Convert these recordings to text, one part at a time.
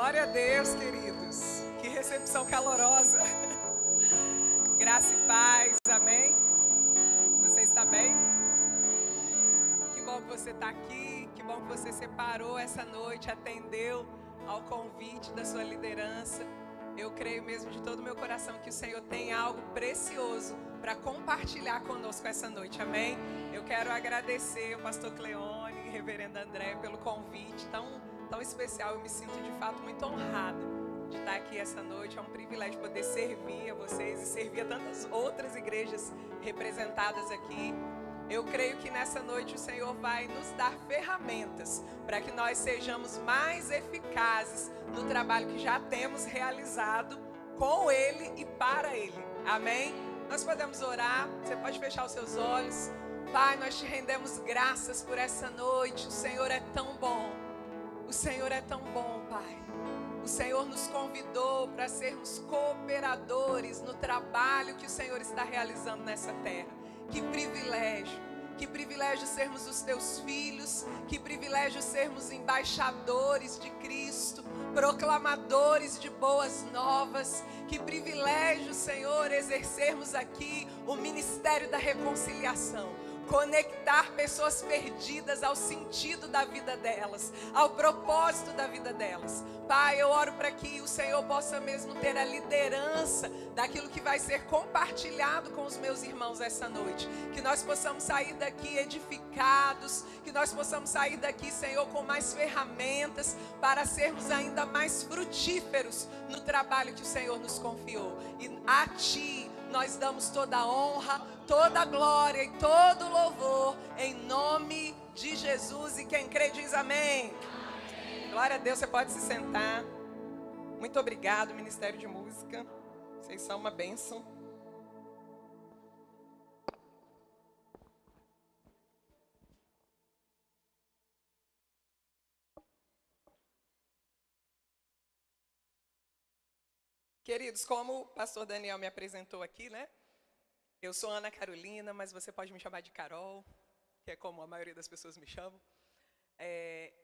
Glória a Deus, queridos. Que recepção calorosa. Graça e paz, amém? Você está bem? Que bom que você está aqui. Que bom que você separou essa noite, atendeu ao convite da sua liderança. Eu creio mesmo de todo o meu coração que o Senhor tem algo precioso para compartilhar conosco essa noite, amém? Eu quero agradecer ao pastor Cleone e reverendo André pelo convite tão especial. Eu me sinto de fato muito honrada de estar aqui essa noite. É um privilégio poder servir a vocês e servir a tantas outras igrejas representadas aqui. Eu creio que nessa noite o Senhor vai nos dar ferramentas para que nós sejamos mais eficazes no trabalho que já temos realizado com Ele e para Ele. Amém? Nós podemos orar, você pode fechar os seus olhos. Pai, nós te rendemos graças por essa noite. O Senhor é tão bom. O Senhor é tão bom, Pai. O Senhor nos convidou para sermos cooperadores no trabalho que o Senhor está realizando nessa terra. Que privilégio sermos os teus filhos, que privilégio sermos embaixadores de Cristo, proclamadores de boas novas, que privilégio, Senhor, exercermos aqui o ministério da reconciliação. Conectar pessoas perdidas ao sentido da vida delas, ao propósito da vida delas. Pai, eu oro para que o Senhor possa mesmo ter a liderança daquilo que vai ser compartilhado com os meus irmãos essa noite. Que nós possamos sair daqui edificados, que nós possamos sair daqui, Senhor, com mais ferramentas para sermos ainda mais frutíferos no trabalho que o Senhor nos confiou. E a Ti nós damos toda a honra, toda a glória e todo o louvor em nome de Jesus. E quem crê diz amém. Amém. Glória a Deus, você pode se sentar. Muito obrigado, Ministério de Música. Vocês são uma bênção. Queridos, como o pastor Daniel me apresentou aqui, né? Eu sou Ana Carolina, mas você pode me chamar de Carol, que é como a maioria das pessoas me chamam.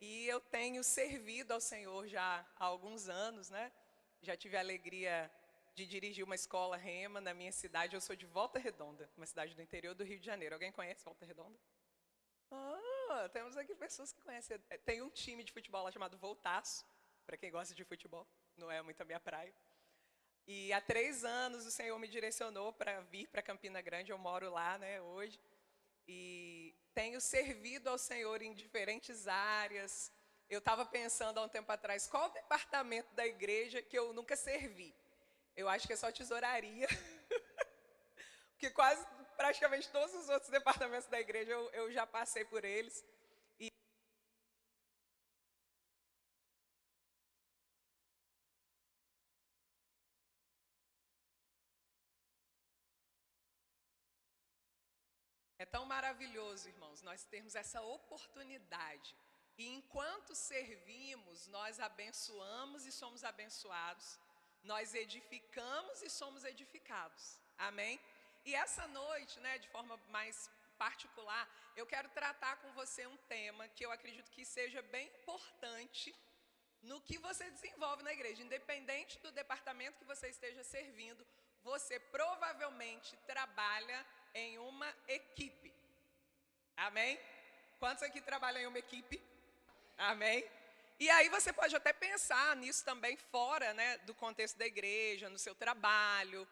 E eu tenho servido ao Senhor já há alguns anos, né? Já tive a alegria de dirigir uma escola Rema na minha cidade. Eu sou de Volta Redonda, uma cidade do interior do Rio de Janeiro. Alguém conhece Volta Redonda? Ah, temos aqui pessoas que conhecem. Tem um time de futebol lá chamado Voltaço, para quem gosta de futebol. Não é muito a minha praia. E há 3 anos o Senhor me direcionou para vir para Campina Grande. Eu moro lá, né, hoje. E tenho servido ao Senhor em diferentes áreas. Eu estava pensando há um tempo atrás, qual o departamento da igreja que eu nunca servi? Eu acho que é só tesouraria. Porque praticamente todos os outros departamentos da igreja eu já passei por eles. É tão maravilhoso, irmãos, nós termos essa oportunidade. E enquanto servimos, nós abençoamos e somos abençoados. Nós edificamos e somos edificados. Amém? E essa noite, né, de forma mais particular, eu quero tratar com você um tema que eu acredito que seja bem importante no que você desenvolve na igreja. Independente do departamento que você esteja servindo, você provavelmente trabalha em uma equipe. Amém? Quantos aqui trabalham em uma equipe? Amém? E aí você pode até pensar nisso também fora, né, do contexto da igreja, no seu trabalho,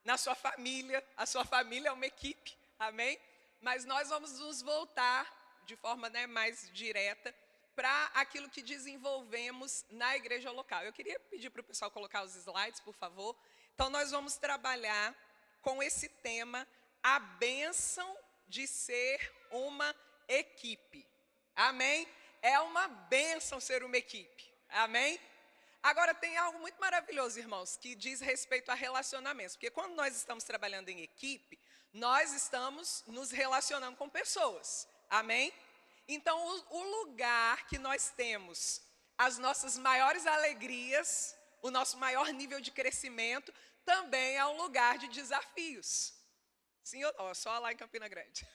na sua família. A sua família é uma equipe. Amém? Mas nós vamos nos voltar de forma, né, mais direta para aquilo que desenvolvemos na igreja local. Eu queria pedir para o pessoal colocar os slides, por favor. Então, nós vamos trabalhar com esse tema, a bênção de ser uma equipe. Amém? É uma bênção ser uma equipe. Amém? Agora, tem algo muito maravilhoso, irmãos, que diz respeito a relacionamentos. Porque quando nós estamos trabalhando em equipe, nós estamos nos relacionando com pessoas. Amém? Então, o lugar que nós temos as nossas maiores alegrias, o nosso maior nível de crescimento, também é um lugar de desafios. Sim ou não? Só lá em Campina Grande.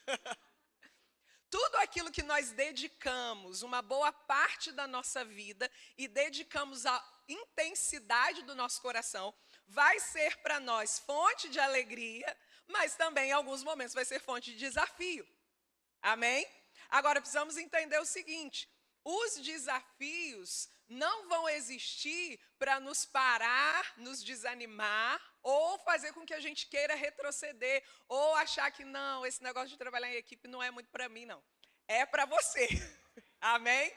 tudo aquilo que nós dedicamos uma boa parte da nossa vida e dedicamos a intensidade do nosso coração, vai ser para nós fonte de alegria, mas também em alguns momentos vai ser fonte de desafio. Amém? Agora precisamos entender o seguinte: os desafios não vão existir para nos parar, nos desanimar, ou fazer com que a gente queira retroceder, ou achar que não, esse negócio de trabalhar em equipe não é muito para mim, não. É para você. Amém?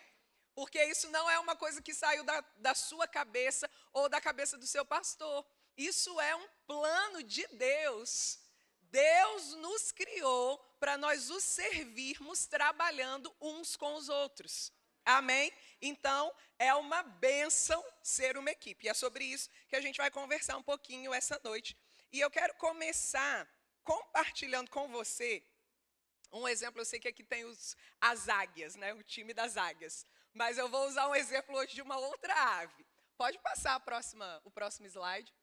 Porque isso não é uma coisa que saiu da sua cabeça ou da cabeça do seu pastor. Isso é um plano de Deus. Deus nos criou para nós os servirmos trabalhando uns com os outros. Amém? Então, é uma bênção ser uma equipe. E é sobre isso que a gente vai conversar um pouquinho essa noite. E eu quero começar compartilhando com você um exemplo. Eu sei que aqui tem as águias, né? O time das águias. Mas eu vou usar um exemplo hoje de uma outra ave. Pode passar o próximo slide.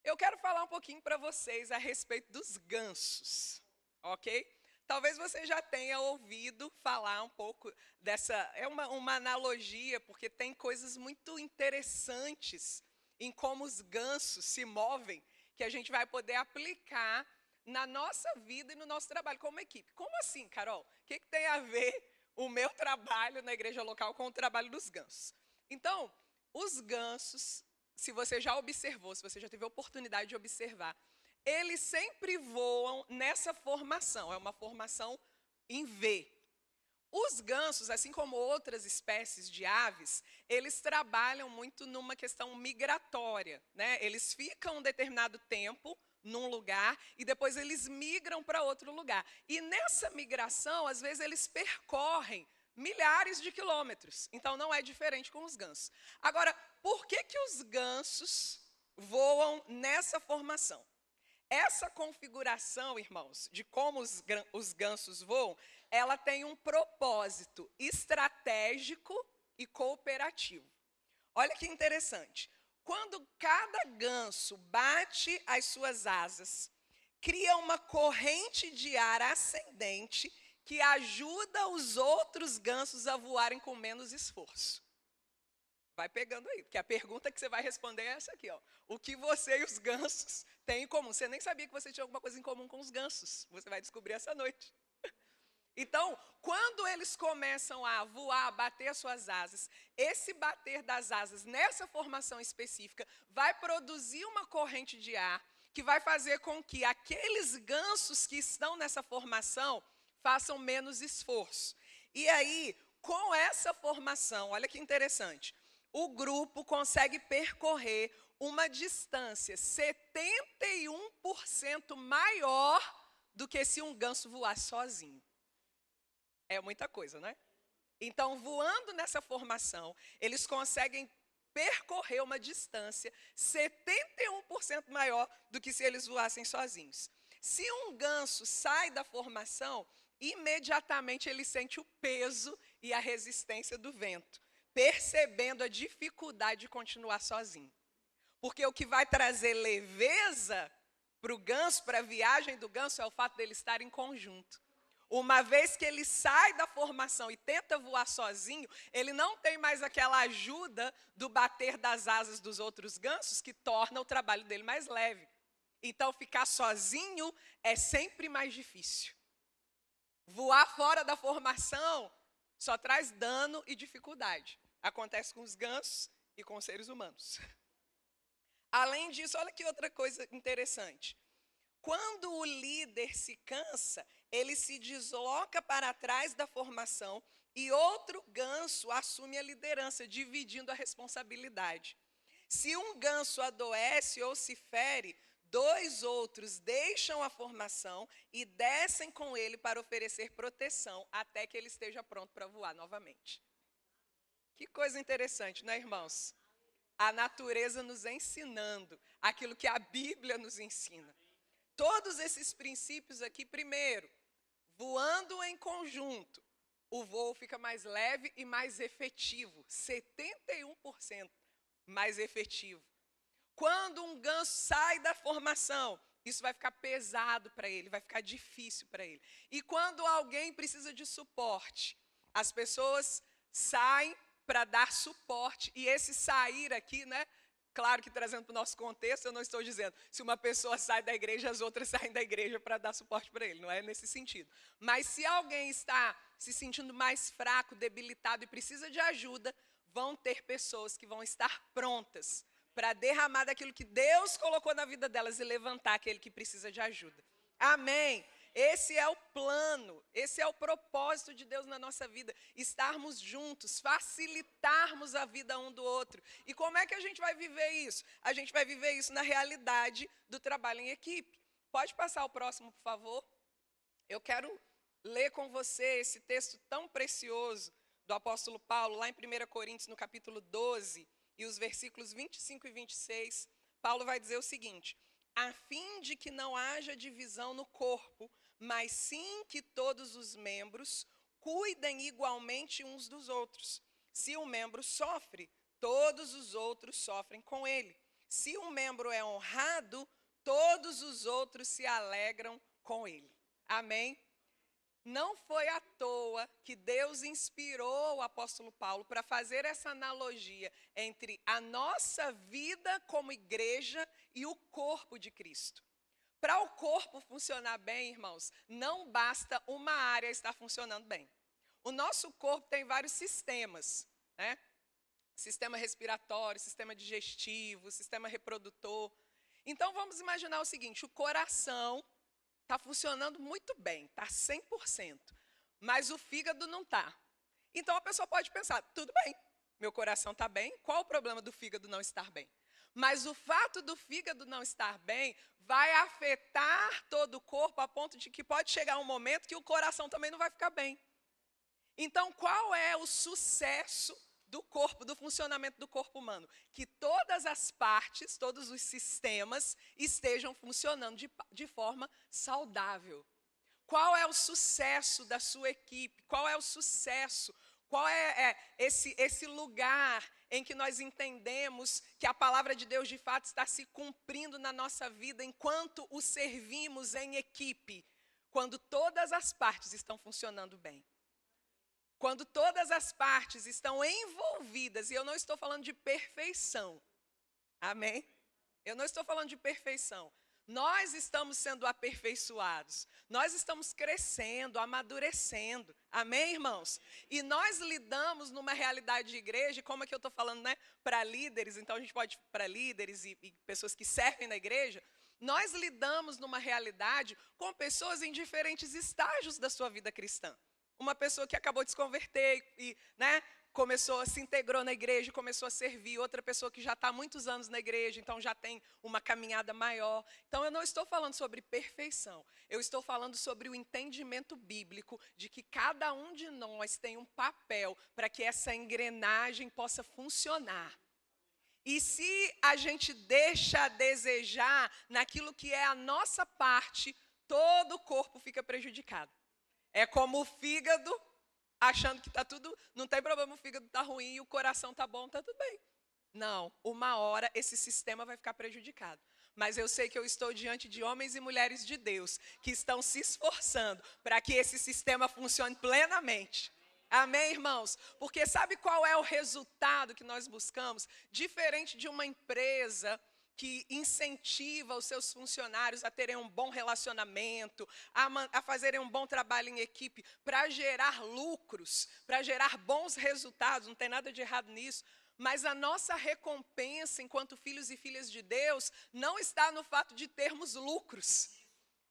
Eu quero falar um pouquinho para vocês a respeito dos gansos, ok? Talvez você já tenha ouvido falar um pouco dessa, é uma analogia, porque tem coisas muito interessantes em como os gansos se movem, que a gente vai poder aplicar na nossa vida e no nosso trabalho como equipe. Como assim, Carol? O que tem a ver o meu trabalho na igreja local com o trabalho dos gansos? Então, os gansos, se você já observou, se você já teve a oportunidade de observar, eles sempre voam nessa formação, é uma formação em V. Os gansos, assim como outras espécies de aves, eles trabalham muito numa questão migratória, né? Eles ficam um determinado tempo num lugar e depois eles migram para outro lugar. E nessa migração, às vezes, eles percorrem milhares de quilômetros. Então, não é diferente com os gansos. Agora, por que os gansos voam nessa formação? Essa configuração, irmãos, de como os gansos voam, ela tem um propósito estratégico e cooperativo. Olha que interessante. Quando cada ganso bate as suas asas, cria uma corrente de ar ascendente que ajuda os outros gansos a voarem com menos esforço. Vai pegando aí, porque a pergunta que você vai responder é essa aqui, ó. O que você e os gansos têm em comum? Você nem sabia que você tinha alguma coisa em comum com os gansos. Você vai descobrir essa noite. Então, quando eles começam a voar, a bater as suas asas, esse bater das asas nessa formação específica vai produzir uma corrente de ar que vai fazer com que aqueles gansos que estão nessa formação façam menos esforço. E aí, com essa formação, olha que interessante, o grupo consegue percorrer uma distância 71% maior do que se um ganso voasse sozinho. É muita coisa, né? Então, voando nessa formação, eles conseguem percorrer uma distância 71% maior do que se eles voassem sozinhos. Se um ganso sai da formação, imediatamente ele sente o peso e a resistência do vento, percebendo a dificuldade de continuar sozinho. Porque o que vai trazer leveza para o ganso, para a viagem do ganso, é o fato dele estar em conjunto. Uma vez que ele sai da formação e tenta voar sozinho, ele não tem mais aquela ajuda do bater das asas dos outros gansos, que torna o trabalho dele mais leve. Então, ficar sozinho é sempre mais difícil. Voar fora da formação só traz dano e dificuldade. Acontece com os gansos e com os seres humanos. Além disso, olha que outra coisa interessante. Quando o líder se cansa, ele se desloca para trás da formação e outro ganso assume a liderança, dividindo a responsabilidade. Se um ganso adoece ou se fere, 2 outros deixam a formação e descem com ele para oferecer proteção até que ele esteja pronto para voar novamente. Que coisa interessante, não é, irmãos? A natureza nos ensinando aquilo que a Bíblia nos ensina. Todos esses princípios aqui, primeiro, voando em conjunto, o voo fica mais leve e mais efetivo, 71% mais efetivo. Quando um ganso sai da formação, isso vai ficar pesado para ele, vai ficar difícil para ele. E quando alguém precisa de suporte, as pessoas saem para dar suporte. E esse sair aqui, né? Claro que trazendo para o nosso contexto, eu não estou dizendo se uma pessoa sai da igreja, as outras saem da igreja para dar suporte para ele. Não é nesse sentido. Mas se alguém está se sentindo mais fraco, debilitado e precisa de ajuda, vão ter pessoas que vão estar prontas para derramar daquilo que Deus colocou na vida delas e levantar aquele que precisa de ajuda. Amém? Esse é o plano, esse é o propósito de Deus na nossa vida, estarmos juntos, facilitarmos a vida um do outro. E como é que a gente vai viver isso? A gente vai viver isso na realidade do trabalho em equipe. Pode passar o próximo, por favor? Eu quero ler com você esse texto tão precioso do apóstolo Paulo, lá em 1 Coríntios, no capítulo 12, e os versículos 25 e 26. Paulo vai dizer o seguinte: a fim de que não haja divisão no corpo, mas sim que todos os membros cuidem igualmente uns dos outros. Se um membro sofre, todos os outros sofrem com ele. Se um membro é honrado, todos os outros se alegram com ele. Amém? Não foi à toa que Deus inspirou o apóstolo Paulo para fazer essa analogia entre a nossa vida como igreja e o corpo de Cristo. Para o corpo funcionar bem, irmãos, não basta uma área estar funcionando bem. O nosso corpo tem vários sistemas, né? Sistema respiratório, sistema digestivo, sistema reprodutor. Então vamos imaginar o seguinte: o coração está funcionando muito bem, está 100%, mas o fígado não está. Então a pessoa pode pensar, tudo bem, meu coração está bem, qual o problema do fígado não estar bem? Mas o fato do fígado não estar bem vai afetar todo o corpo a ponto de que pode chegar um momento que o coração também não vai ficar bem. Então qual é o sucesso do corpo, do funcionamento do corpo humano? Que todas as partes, todos os sistemas estejam funcionando de forma saudável. Qual é o sucesso da sua equipe? Qual é o sucesso? Qual é esse lugar em que nós entendemos que a palavra de Deus de fato está se cumprindo na nossa vida enquanto o servimos em equipe? Quando todas as partes estão funcionando bem. Quando todas as partes estão envolvidas, e eu não estou falando de perfeição, amém? Eu não estou falando de perfeição. Nós estamos sendo aperfeiçoados, nós estamos crescendo, amadurecendo, amém, irmãos? E nós lidamos numa realidade de igreja, como é que eu estou falando, né? Para líderes, então a gente pode, para líderes e pessoas que servem na igreja, nós lidamos numa realidade com pessoas em diferentes estágios da sua vida cristã. Uma pessoa que acabou de se converter e, né, se integrou na igreja, começou a servir. Outra pessoa que já está há muitos anos na igreja, então já tem uma caminhada maior. Então eu não estou falando sobre perfeição. Eu estou falando sobre o entendimento bíblico de que cada um de nós tem um papel para que essa engrenagem possa funcionar. E se a gente deixa a desejar naquilo que é a nossa parte, todo o corpo fica prejudicado. É como o fígado, achando que está tudo, não tem problema, o fígado está ruim e o coração está bom, está tudo bem. Não, uma hora esse sistema vai ficar prejudicado. Mas eu sei que eu estou diante de homens e mulheres de Deus que estão se esforçando para que esse sistema funcione plenamente. Amém, irmãos? Porque sabe qual é o resultado que nós buscamos? Diferente de uma empresa que incentiva os seus funcionários a terem um bom relacionamento, a fazerem um bom trabalho em equipe, para gerar lucros, para gerar bons resultados, não tem nada de errado nisso. Mas a nossa recompensa enquanto filhos e filhas de Deus não está no fato de termos lucros.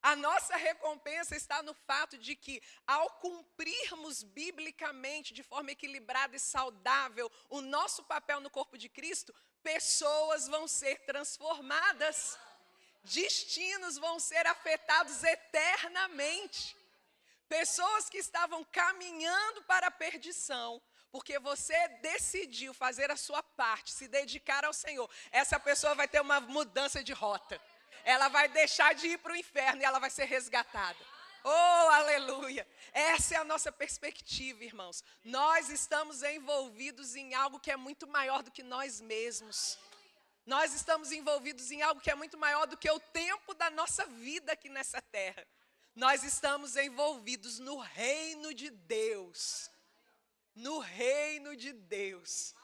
A nossa recompensa está no fato de que, ao cumprirmos biblicamente, de forma equilibrada e saudável, o nosso papel no corpo de Cristo, pessoas vão ser transformadas, destinos vão ser afetados eternamente. Pessoas que estavam caminhando para a perdição, porque você decidiu fazer a sua parte, se dedicar ao Senhor, essa pessoa vai ter uma mudança de rota. Ela vai deixar de ir para o inferno e ela vai ser resgatada. Oh, aleluia! Essa é a nossa perspectiva, irmãos. Nós estamos envolvidos em algo que é muito maior do que nós mesmos. Nós estamos envolvidos em algo que é muito maior do que o tempo da nossa vida aqui nessa terra. Nós estamos envolvidos no reino de Deus. No reino de Deus.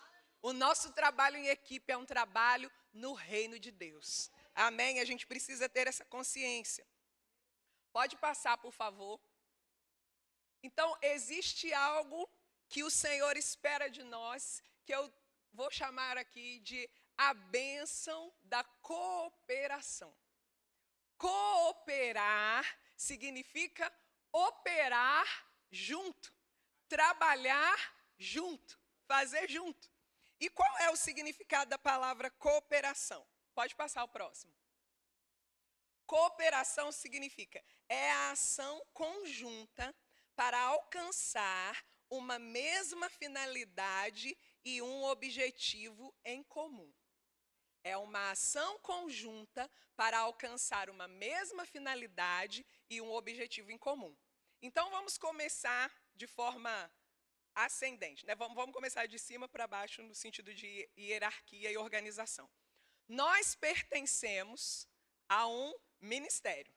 O nosso trabalho em equipe é um trabalho no reino de Deus. Amém? A gente precisa ter essa consciência. Pode passar, por favor. Então, existe algo que o Senhor espera de nós, que eu vou chamar aqui de a bênção da cooperação. Cooperar significa operar junto, trabalhar junto, fazer junto. E qual é o significado da palavra cooperação? Pode passar o próximo. Cooperação significa a ação conjunta para alcançar uma mesma finalidade e um objetivo em comum. É uma ação conjunta para alcançar uma mesma finalidade e um objetivo em comum. Então, vamos começar de forma ascendente, né? Vamos começar de cima para baixo no sentido de hierarquia e organização. Nós pertencemos a um ministério.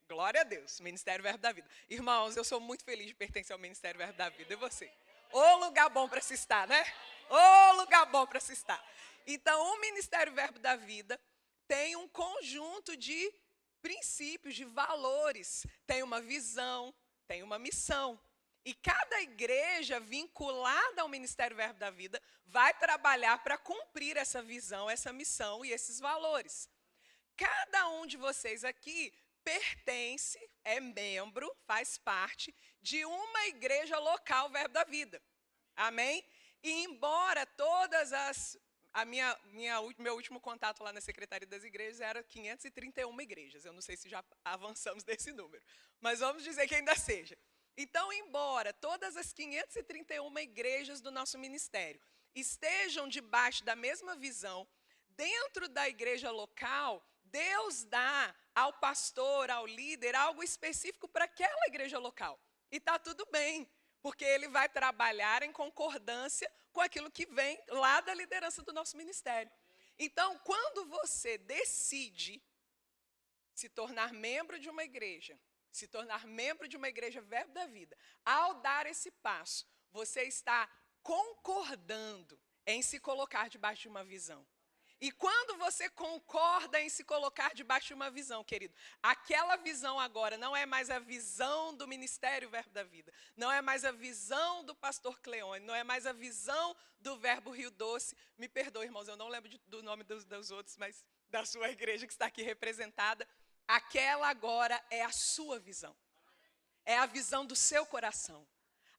Glória a Deus, Ministério Verbo da Vida. Irmãos, eu sou muito feliz de pertencer ao Ministério Verbo da Vida. E você? Ô lugar bom para se estar, né? Ô lugar bom para se estar. Então, o Ministério Verbo da Vida tem um conjunto de princípios, de valores. Tem uma visão, tem uma missão. E cada igreja vinculada ao Ministério Verbo da Vida vai trabalhar para cumprir essa visão, essa missão e esses valores. Cada um de vocês aqui pertence, é membro, faz parte de uma igreja local Verbo da Vida. Amém? E embora todas as... meu último contato lá na Secretaria das Igrejas era 531 igrejas. Eu não sei se já avançamos desse número, mas vamos dizer que ainda seja. Então, embora todas as 531 igrejas do nosso ministério estejam debaixo da mesma visão, dentro da igreja local, Deus dá ao pastor, ao líder, algo específico para aquela igreja local. E está tudo bem, porque ele vai trabalhar em concordância com aquilo que vem lá da liderança do nosso ministério. Então, quando você decide se tornar membro de uma igreja, se tornar membro de uma igreja Verbo da Vida, ao dar esse passo, você está concordando em se colocar debaixo de uma visão. E quando você concorda em se colocar debaixo de uma visão, querido, aquela visão agora não é mais a visão do Ministério Verbo da Vida, não é mais a visão do pastor Cleone, não é mais a visão do Verbo Rio Doce. Me perdoe, irmãos, eu não lembro do nome dos outros, mas da sua igreja que está aqui representada. Aquela agora é a sua visão, é a visão do seu coração.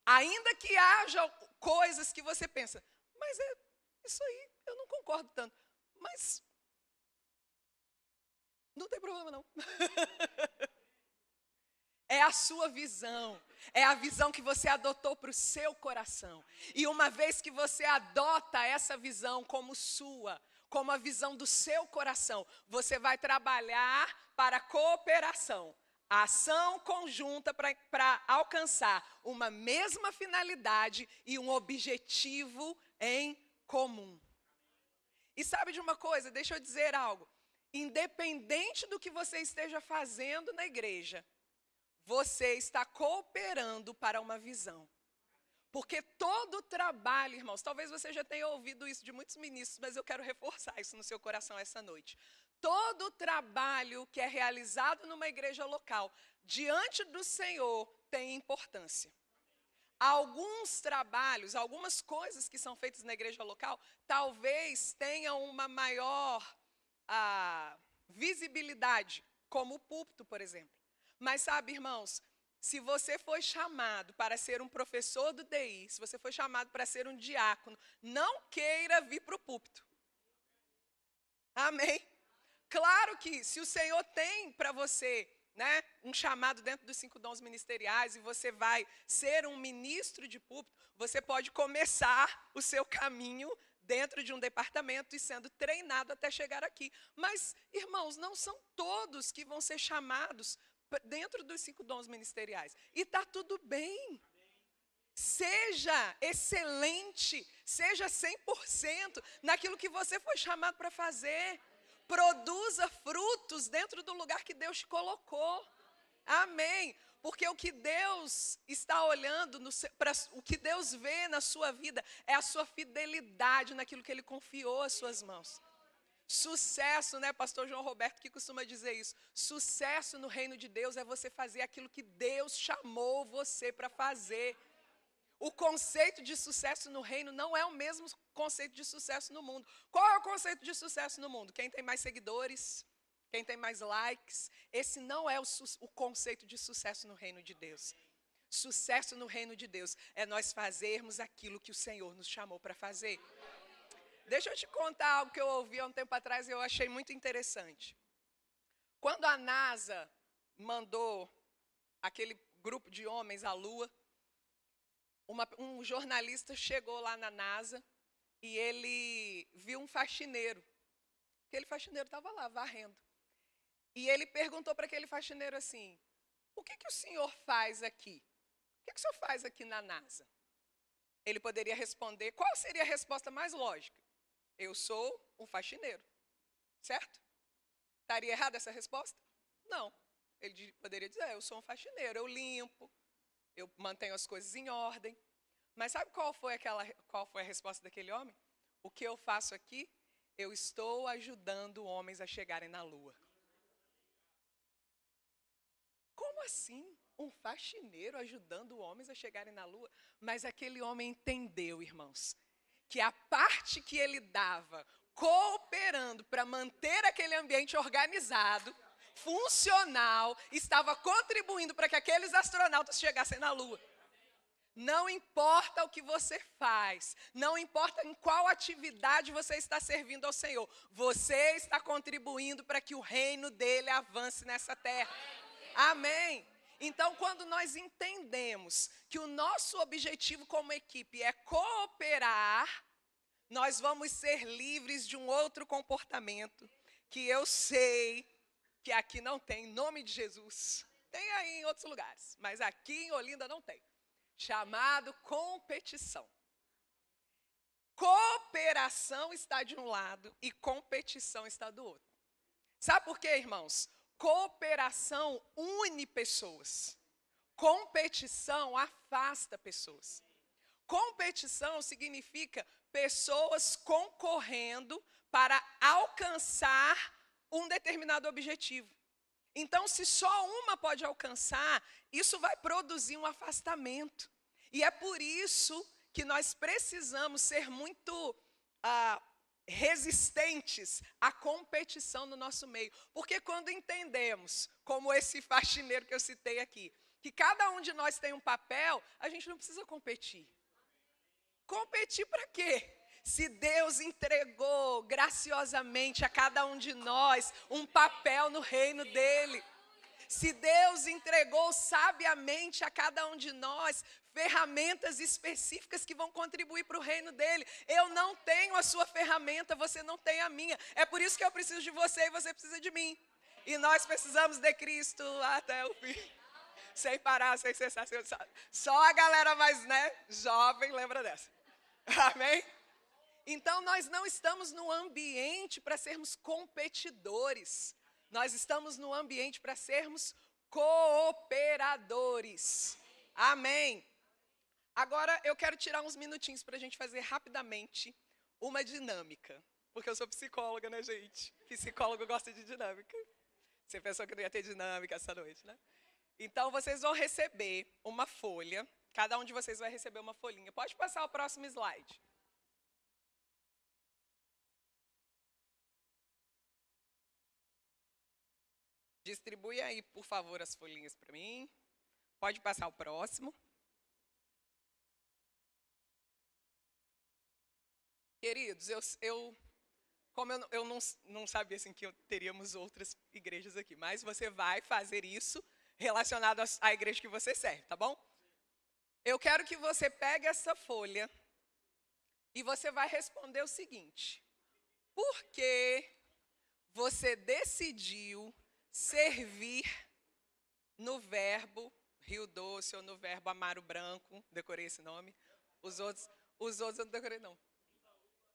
Ainda que haja coisas que você pensa, mas isso aí, eu não concordo tanto. Mas não tem problema não. É a sua visão, é a visão que você adotou para o seu coração. E uma vez que você adota essa visão como sua, como a visão do seu coração, você vai trabalhar para a cooperação, a ação conjunta para alcançar uma mesma finalidade e um objetivo em comum. E sabe de uma coisa? Deixa eu dizer algo. Independente do que você esteja fazendo na igreja, você está cooperando para uma visão. Porque todo trabalho, irmãos, talvez você já tenha ouvido isso de muitos ministros, mas eu quero reforçar isso no seu coração essa noite. Todo trabalho que é realizado numa igreja local, diante do Senhor, tem importância. Alguns trabalhos, algumas coisas que são feitas na igreja local, talvez tenham uma maior visibilidade, como o púlpito, por exemplo. Mas sabe, irmãos, se você foi chamado para ser um professor do DI, se você foi chamado para ser um diácono, não queira vir para o púlpito. Amém? Claro que se o Senhor tem para você, né, um chamado dentro dos 5 dons ministeriais e você vai ser um ministro de púlpito, você pode começar o seu caminho dentro de um departamento e sendo treinado até chegar aqui. Mas, irmãos, não são todos que vão ser chamados dentro dos 5 dons ministeriais. E está tudo bem. Seja excelente, seja 100% naquilo que você foi chamado para fazer. Produza frutos dentro do lugar que Deus te colocou. Amém. Porque o que Deus está olhando, o que Deus vê na sua vida é a sua fidelidade naquilo que Ele confiou às suas mãos. Sucesso, né, pastor João Roberto que costuma dizer isso. Sucesso no reino de Deus é você fazer aquilo que Deus chamou você para fazer. O conceito de sucesso no reino não é o mesmo conceito de sucesso no mundo. Qual é o conceito de sucesso no mundo? Quem tem mais seguidores? Quem tem mais likes? Esse não é o conceito de sucesso no reino de Deus. Sucesso no reino de Deus é nós fazermos aquilo que o Senhor nos chamou para fazer. Deixa eu te contar algo que eu ouvi há um tempo atrás e eu achei muito interessante. Quando a NASA mandou aquele grupo de homens à Lua, um jornalista chegou lá na NASA e ele viu um faxineiro. Aquele faxineiro estava lá, varrendo. E ele perguntou para aquele faxineiro assim, o que o senhor faz aqui? O que o senhor faz aqui na NASA? Ele poderia responder, qual seria a resposta mais lógica? Eu sou um faxineiro, certo? Estaria errada essa resposta? Não. Ele poderia dizer, eu sou um faxineiro, eu limpo, eu mantenho as coisas em ordem. Mas sabe qual foi a resposta daquele homem? O que eu faço aqui? Eu estou ajudando homens a chegarem na Lua. Como assim? Um faxineiro ajudando homens a chegarem na Lua? Mas aquele homem entendeu, irmãos, que a parte que ele dava, cooperando para manter aquele ambiente organizado, funcional, estava contribuindo para que aqueles astronautas chegassem na Lua. Não importa o que você faz, não importa em qual atividade você está servindo ao Senhor, você está contribuindo para que o reino dele avance nessa terra. Amém. Então, quando nós entendemos que o nosso objetivo como equipe é cooperar, nós vamos ser livres de um outro comportamento que eu sei que aqui não tem, em nome de Jesus. Tem aí em outros lugares, mas aqui em Olinda não tem. Chamado competição. Cooperação está de um lado e competição está do outro. Sabe por quê, irmãos? Cooperação une pessoas. Competição afasta pessoas. Competição significa pessoas concorrendo para alcançar um determinado objetivo. Então, se só uma pode alcançar, isso vai produzir um afastamento. E é por isso que nós precisamos ser muito resistentes à competição no nosso meio. Porque quando entendemos, como esse faxineiro que eu citei aqui, que cada um de nós tem um papel, a gente não precisa competir. Competir para quê? Se Deus entregou graciosamente a cada um de nós um papel no reino dele. Se Deus entregou sabiamente a cada um de nós ferramentas específicas que vão contribuir para o reino dele. Eu não tenho a sua ferramenta, você não tem a minha. É por isso que eu preciso de você e você precisa de mim. E nós precisamos de Cristo até o fim. Sem parar, sem cessar. Só a galera mais, jovem lembra dessa. Amém? Então, nós não estamos no ambiente para sermos competidores. Nós estamos no ambiente para sermos cooperadores. Amém? Agora, eu quero tirar uns minutinhos para a gente fazer rapidamente uma dinâmica. Porque eu sou psicóloga, né, gente? Psicólogo gosta de dinâmica. Você pensou que não ia ter dinâmica essa noite, né? Então, vocês vão receber uma folha. Cada um de vocês vai receber uma folhinha. Pode passar o próximo slide. Distribui aí, por favor, as folhinhas para mim. Pode passar o próximo. Queridos, como eu não sabia assim, que teríamos outras igrejas aqui, mas você vai fazer isso relacionado à igreja que você serve, tá bom? Eu quero que você pegue essa folha e você vai responder o seguinte: por que você decidiu servir no verbo Rio Doce ou no verbo Amaro Branco, decorei esse nome. Os outros eu não decorei não.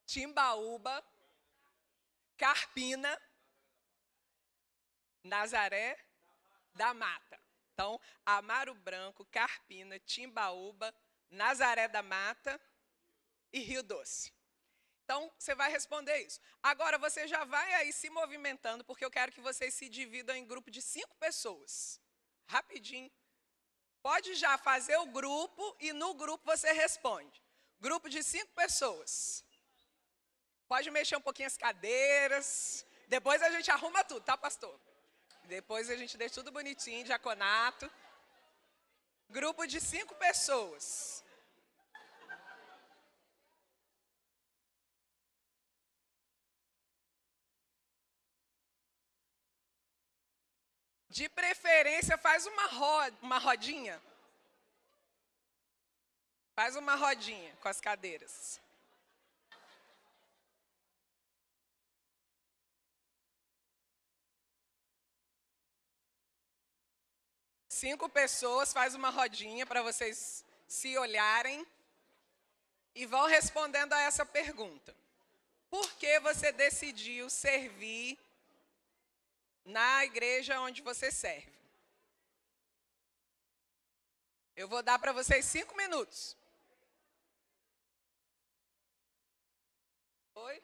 Timbaúba, Carpina, Nazaré da Mata. Então, Amaro Branco, Carpina, Timbaúba, Nazaré da Mata e Rio Doce. Então, você vai responder isso. Agora, você já vai aí se movimentando, porque eu quero que vocês se dividam em grupo de 5 pessoas. Rapidinho. Pode já fazer o grupo e no grupo você responde. Grupo de 5 pessoas. Pode mexer um pouquinho as cadeiras. Depois a gente arruma tudo, tá, pastor? Depois a gente deixa tudo bonitinho, diaconato. Grupo de 5 pessoas. De preferência, faz uma rodinha. Faz uma rodinha com as cadeiras. Cinco pessoas, faz uma rodinha para vocês se olharem e vão respondendo a essa pergunta. Por que você decidiu servir na igreja onde você serve? Eu vou dar para vocês 5 minutos. Oi?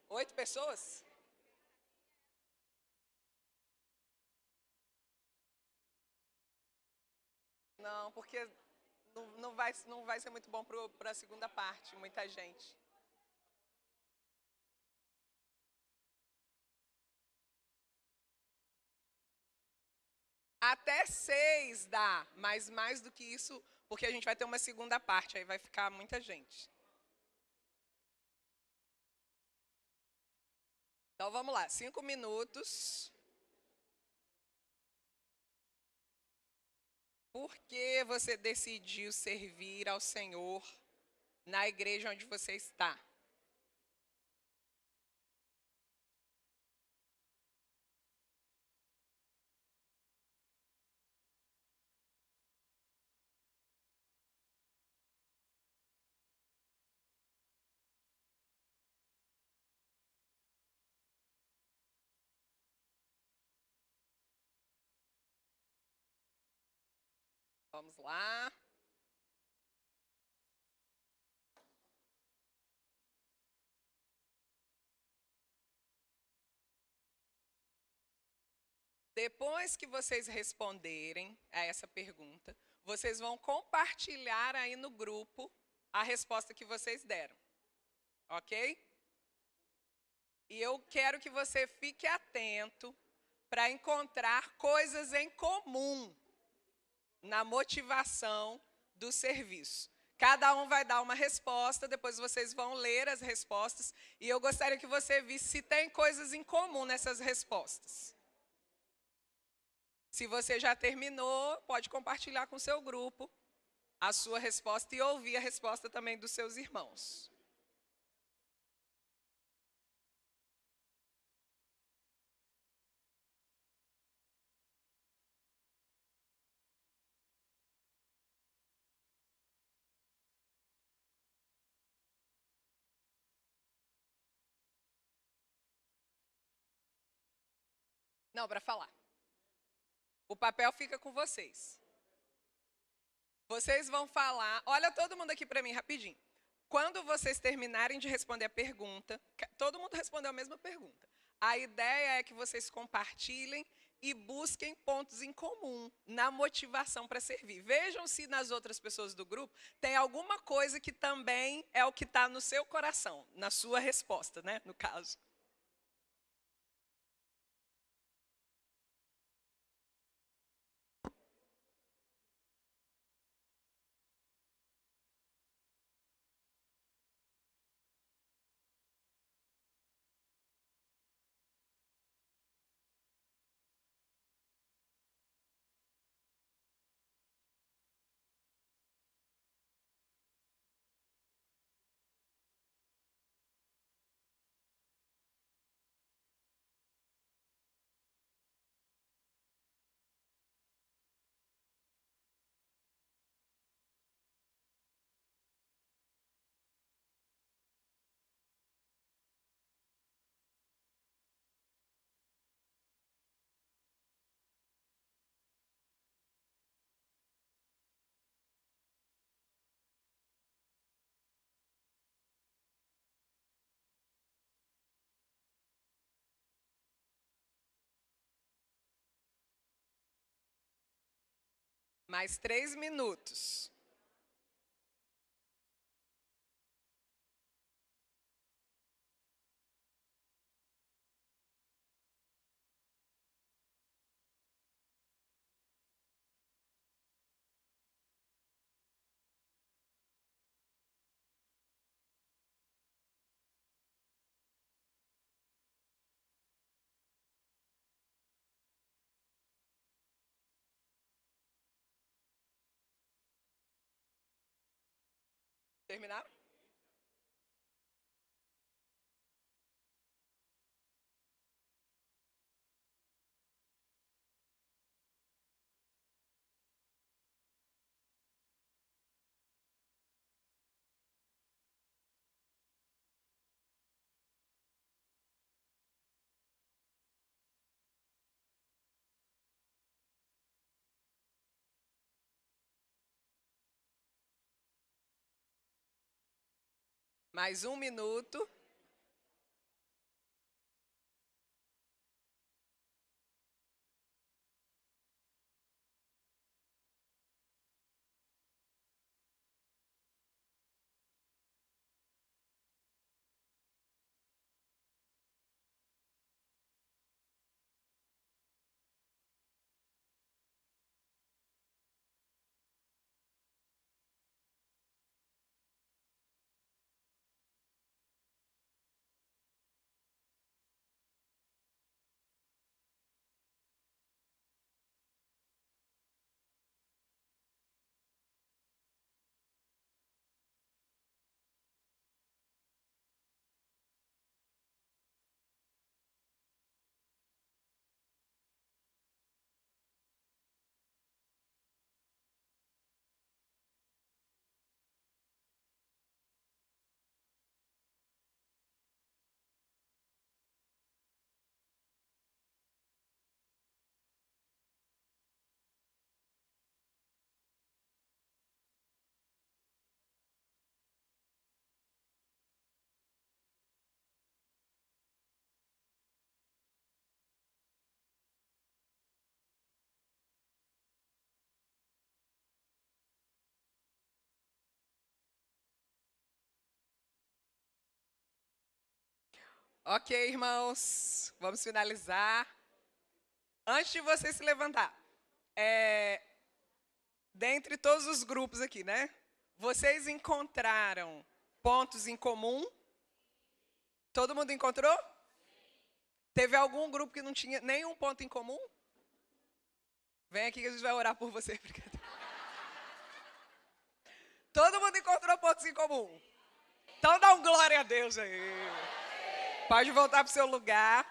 8 pessoas? Não, porque não vai ser muito bom para a segunda parte, muita gente. Até 6 dá, mas mais do que isso, porque a gente vai ter uma segunda parte, aí vai ficar muita gente. Então vamos lá, 5 minutos. Por que você decidiu servir ao Senhor na igreja onde você está? Vamos lá. Depois que vocês responderem a essa pergunta, vocês vão compartilhar aí no grupo a resposta que vocês deram. Ok? E eu quero que você fique atento para encontrar coisas em comum na motivação do serviço. Cada um vai dar uma resposta, depois vocês vão ler as respostas, e eu gostaria que você visse se tem coisas em comum nessas respostas. Se você já terminou, pode compartilhar com o seu grupo a sua resposta e ouvir a resposta também dos seus irmãos. Não, para falar. O papel fica com vocês. Vocês vão falar, olha todo mundo aqui para mim rapidinho. Quando vocês terminarem de responder a pergunta, todo mundo respondeu a mesma pergunta. A ideia é que vocês compartilhem e busquem pontos em comum na motivação para servir. Vejam se nas outras pessoas do grupo tem alguma coisa que também é o que está no seu coração, na sua resposta, né, no caso. Mais 3 minutos. Terminaram? Mais 1 minuto. Ok, irmãos, vamos finalizar. Antes de você se levantar, dentre todos os grupos aqui, né? Vocês encontraram pontos em comum? Todo mundo encontrou? Teve algum grupo que não tinha nenhum ponto em comum? Vem aqui que a gente vai orar por você. Todo mundo encontrou pontos em comum? Então dá um glória a Deus aí. Pode voltar para o seu lugar.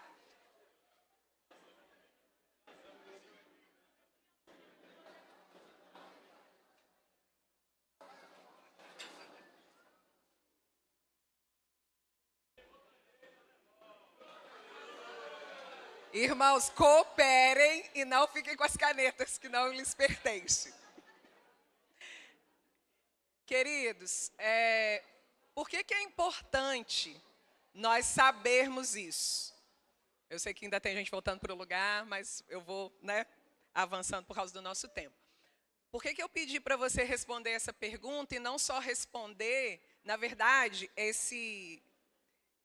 Irmãos, cooperem e não fiquem com as canetas que não lhes pertencem. Queridos, por que é importante nós sabermos isso? Eu sei que ainda tem gente voltando para o lugar, mas eu vou, avançando por causa do nosso tempo. Por que eu pedi para você responder essa pergunta e não só responder? Na verdade,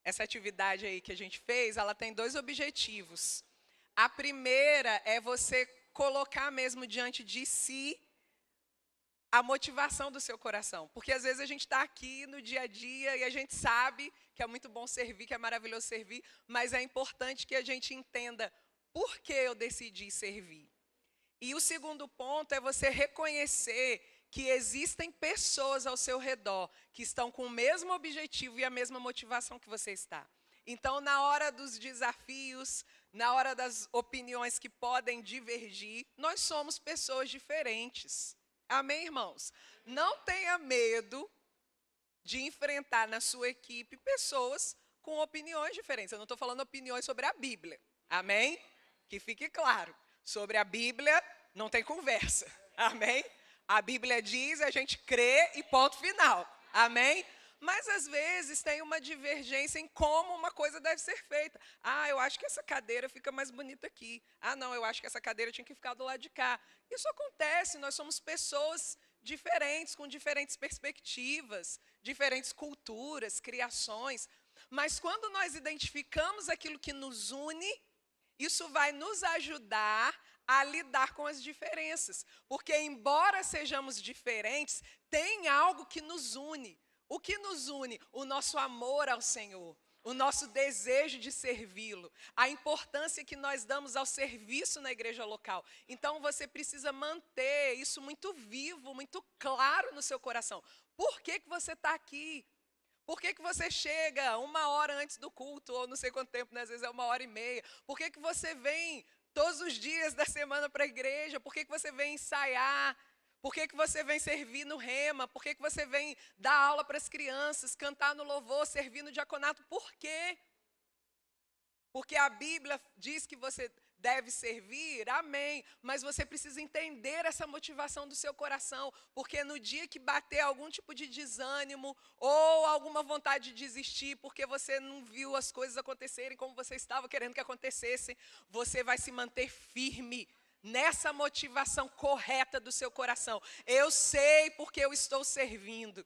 essa atividade aí que a gente fez, ela tem 2 objetivos. A primeira é você colocar mesmo diante de si a motivação do seu coração. Porque às vezes a gente está aqui no dia a dia e a gente sabe que é muito bom servir, que é maravilhoso servir, mas é importante que a gente entenda por que eu decidi servir. E o segundo ponto é você reconhecer que existem pessoas ao seu redor que estão com o mesmo objetivo e a mesma motivação que você está. Então, na hora dos desafios, na hora das opiniões que podem divergir, nós somos pessoas diferentes. Amém, irmãos? Não tenha medo de enfrentar na sua equipe pessoas com opiniões diferentes. Eu não estou falando opiniões sobre a Bíblia. Amém? Que fique claro. Sobre a Bíblia não tem conversa. Amém? A Bíblia diz, a gente crê e ponto final. Amém? Mas às vezes tem uma divergência em como uma coisa deve ser feita. Ah, eu acho que essa cadeira fica mais bonita aqui. Ah, não, eu acho que essa cadeira tinha que ficar do lado de cá. Isso acontece, nós somos pessoas diferentes, com diferentes perspectivas, diferentes culturas, criações. Mas quando nós identificamos aquilo que nos une, isso vai nos ajudar a lidar com as diferenças. Porque, embora sejamos diferentes, tem algo que nos une. O que nos une? O nosso amor ao Senhor, o nosso desejo de servi-lo, a importância que nós damos ao serviço na igreja local. Então, você precisa manter isso muito vivo, muito claro no seu coração. Por que você está aqui? Por que você chega 1 hora antes do culto, ou não sei quanto tempo, né? Às vezes é 1 hora e meia. Por que você vem todos os dias da semana para a igreja? Por que você vem ensaiar? Por que você vem servir no rema? Por que você vem dar aula para as crianças, cantar no louvor, servir no diaconato? Por quê? Porque a Bíblia diz que você deve servir, amém. Mas você precisa entender essa motivação do seu coração. Porque no dia que bater algum tipo de desânimo ou alguma vontade de desistir, porque você não viu as coisas acontecerem como você estava querendo que acontecessem, você vai se manter firme nessa motivação correta do seu coração. Eu sei porque eu estou servindo.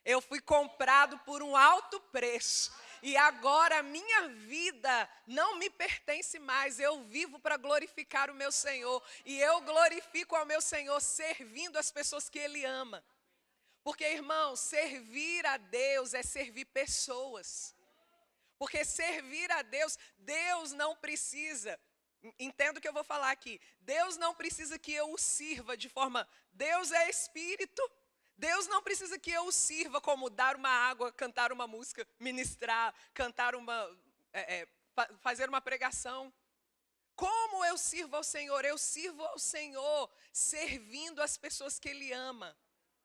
Eu fui comprado por um alto preço. E agora a minha vida não me pertence mais. Eu vivo para glorificar o meu Senhor. E eu glorifico ao meu Senhor servindo as pessoas que Ele ama. Porque, irmão, servir a Deus é servir pessoas. Porque servir a Deus, Deus não precisa... Entendo o que eu vou falar aqui. Deus não precisa que eu o sirva de forma... Deus é Espírito. Deus não precisa que eu o sirva como dar uma água, cantar uma música, ministrar, cantar fazer uma pregação. Como eu sirvo ao Senhor? Eu sirvo ao Senhor servindo as pessoas que Ele ama.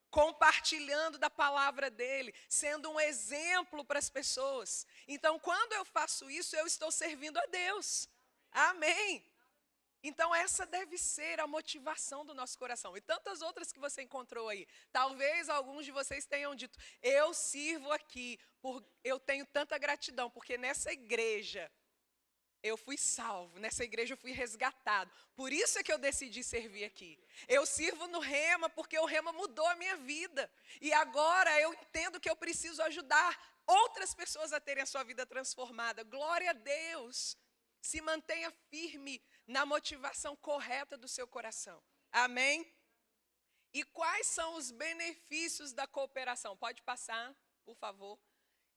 Compartilhando da palavra dEle, sendo um exemplo para as pessoas. Então, quando eu faço isso, eu estou servindo a Deus. Amém. Então essa deve ser a motivação do nosso coração. E tantas outras que você encontrou aí. Talvez alguns de vocês tenham dito, eu sirvo aqui, eu tenho tanta gratidão, porque nessa igreja eu fui salvo, nessa igreja eu fui resgatado. Por isso é que eu decidi servir aqui. Eu sirvo no Rema, porque o Rema mudou a minha vida. E agora eu entendo que eu preciso ajudar outras pessoas a terem a sua vida transformada. Glória a Deus. Se mantenha firme na motivação correta do seu coração. Amém? E quais são os benefícios da cooperação? Pode passar, por favor.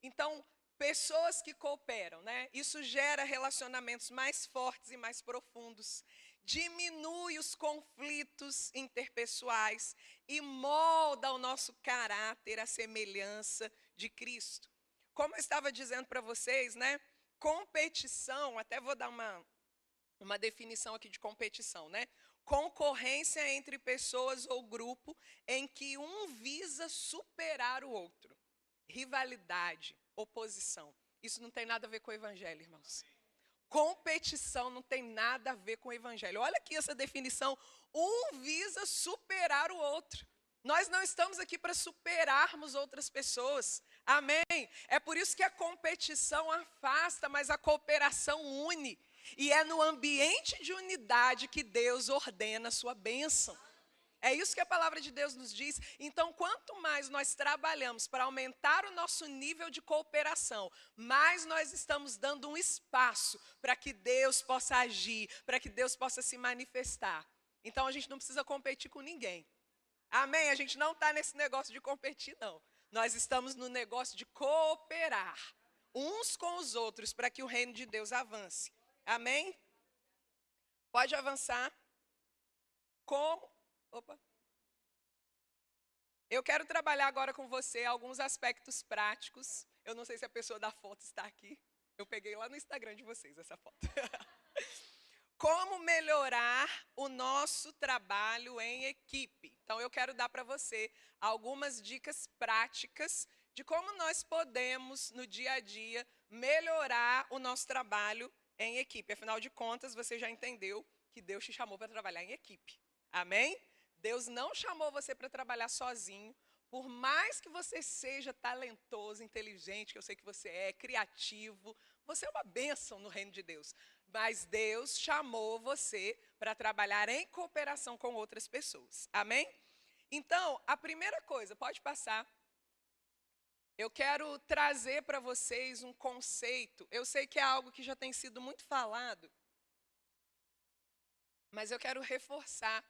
Então, pessoas que cooperam, né? Isso gera relacionamentos mais fortes e mais profundos. Diminui os conflitos interpessoais e molda o nosso caráter à semelhança de Cristo. Como eu estava dizendo para vocês, né? Competição, até vou dar uma definição aqui de competição, né? Concorrência entre pessoas ou grupo em que um visa superar o outro. Rivalidade, oposição. Isso não tem nada a ver com o evangelho, irmãos. Competição não tem nada a ver com o evangelho. Olha aqui essa definição. Um visa superar o outro. Nós não estamos aqui para superarmos outras pessoas. Amém? É por isso que a competição afasta, mas a cooperação une. E é no ambiente de unidade que Deus ordena a sua bênção. É isso que a palavra de Deus nos diz. Então, quanto mais nós trabalhamos para aumentar o nosso nível de cooperação, mais nós estamos dando um espaço para que Deus possa agir, para que Deus possa se manifestar. Então, a gente não precisa competir com ninguém. Amém? A gente não está nesse negócio de competir, não. Nós estamos no negócio de cooperar uns com os outros para que o reino de Deus avance. Amém? Pode avançar. Eu quero trabalhar agora com você alguns aspectos práticos. Eu não sei se a pessoa da foto está aqui. Eu peguei lá no Instagram de vocês essa foto. Como melhorar o nosso trabalho em equipe. Então, eu quero dar para você algumas dicas práticas de como nós podemos, no dia a dia, melhorar o nosso trabalho em equipe. Afinal de contas, você já entendeu que Deus te chamou para trabalhar em equipe. Amém? Deus não chamou você para trabalhar sozinho, Por mais que você seja talentoso, inteligente, que eu sei que você é, criativo, você é uma bênção no reino de Deus. Mas Deus chamou você para trabalhar em cooperação com outras pessoas. Amém? Então, a primeira coisa, pode passar. Eu quero trazer para vocês um conceito. Eu sei que é algo que já tem sido muito falado, mas eu quero reforçar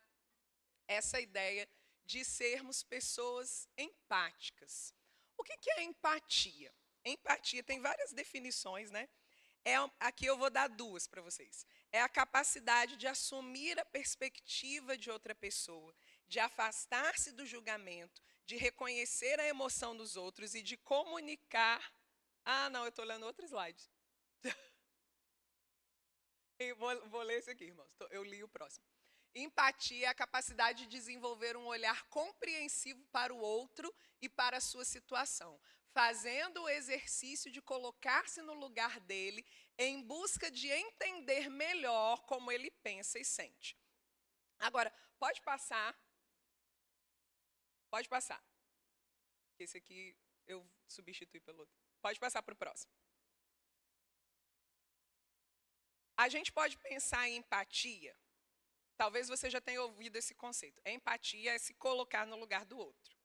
essa ideia de sermos pessoas empáticas. O que é empatia? Empatia tem várias definições, né? Aqui eu vou dar duas para vocês. É a capacidade de assumir a perspectiva de outra pessoa, de afastar-se do julgamento, de reconhecer a emoção dos outros e de comunicar. Ah, não, eu estou lendo outro slide. Vou ler esse aqui, irmãos. Eu li o próximo. Empatia é a capacidade de desenvolver um olhar compreensivo para o outro e para a sua situação, fazendo o exercício de colocar-se no lugar dele em busca de entender melhor como ele pensa e sente. Agora, pode passar. Pode passar. Esse aqui eu substituí pelo outro. Pode passar para o próximo. A gente pode pensar em empatia. Talvez você já tenha ouvido esse conceito. A empatia é se colocar no lugar do outro.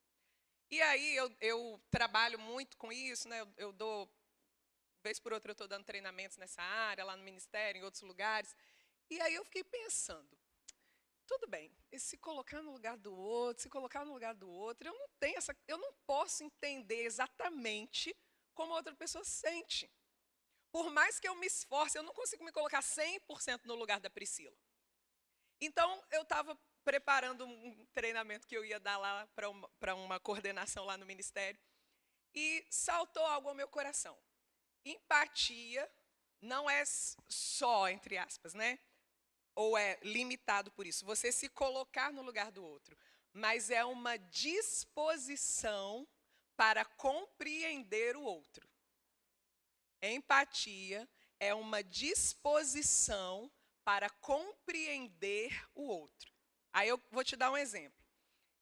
E aí eu trabalho muito com isso, né? Eu dou, vez por outra eu estou dando treinamentos nessa área, lá no ministério, em outros lugares. E aí eu fiquei pensando, tudo bem, se colocar no lugar do outro, eu não posso entender exatamente como a outra pessoa sente. Por mais que eu me esforce, eu não consigo me colocar 100% no lugar da Priscila. Então, eu estava preparando um treinamento que eu ia dar lá para uma coordenação lá no ministério. E saltou algo ao meu coração. Empatia não é só, entre aspas, né? Ou é limitado por isso. Você se colocar no lugar do outro. Mas é uma disposição para compreender o outro. Empatia é uma disposição para compreender o outro. Aí eu vou te dar um exemplo.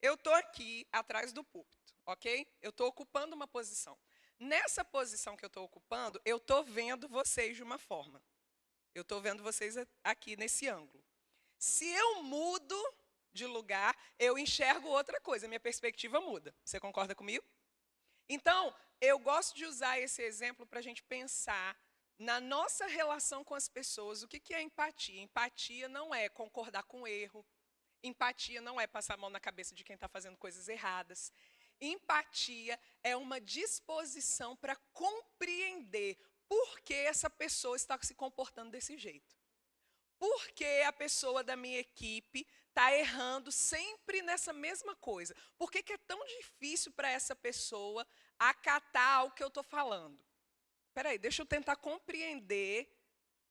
Eu estou aqui atrás do púlpito, ok? Eu estou ocupando uma posição. Nessa posição que eu estou ocupando, eu estou vendo vocês de uma forma. Eu estou vendo vocês aqui nesse ângulo. Se eu mudo de lugar, eu enxergo outra coisa, minha perspectiva muda. Você concorda comigo? Então, eu gosto de usar esse exemplo para a gente pensar na nossa relação com as pessoas. O que é empatia? Empatia não é concordar com o erro. Empatia não é passar a mão na cabeça de quem está fazendo coisas erradas. Empatia é uma disposição para compreender por que essa pessoa está se comportando desse jeito. Por que a pessoa da minha equipe está errando sempre nessa mesma coisa? Por que é tão difícil para essa pessoa acatar o que eu estou falando? Espera aí, deixa eu tentar compreender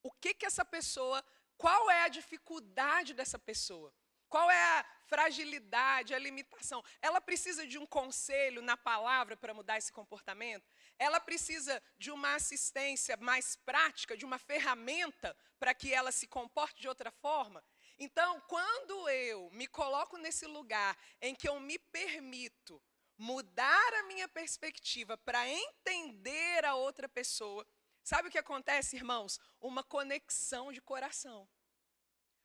o que essa pessoa, qual é a dificuldade dessa pessoa? Qual é a fragilidade, a limitação? Ela precisa de um conselho na palavra para mudar esse comportamento? Ela precisa de uma assistência mais prática, de uma ferramenta para que ela se comporte de outra forma? Então, quando eu me coloco nesse lugar em que eu me permito mudar a minha perspectiva para entender a outra pessoa, sabe o que acontece, irmãos? Uma conexão de coração.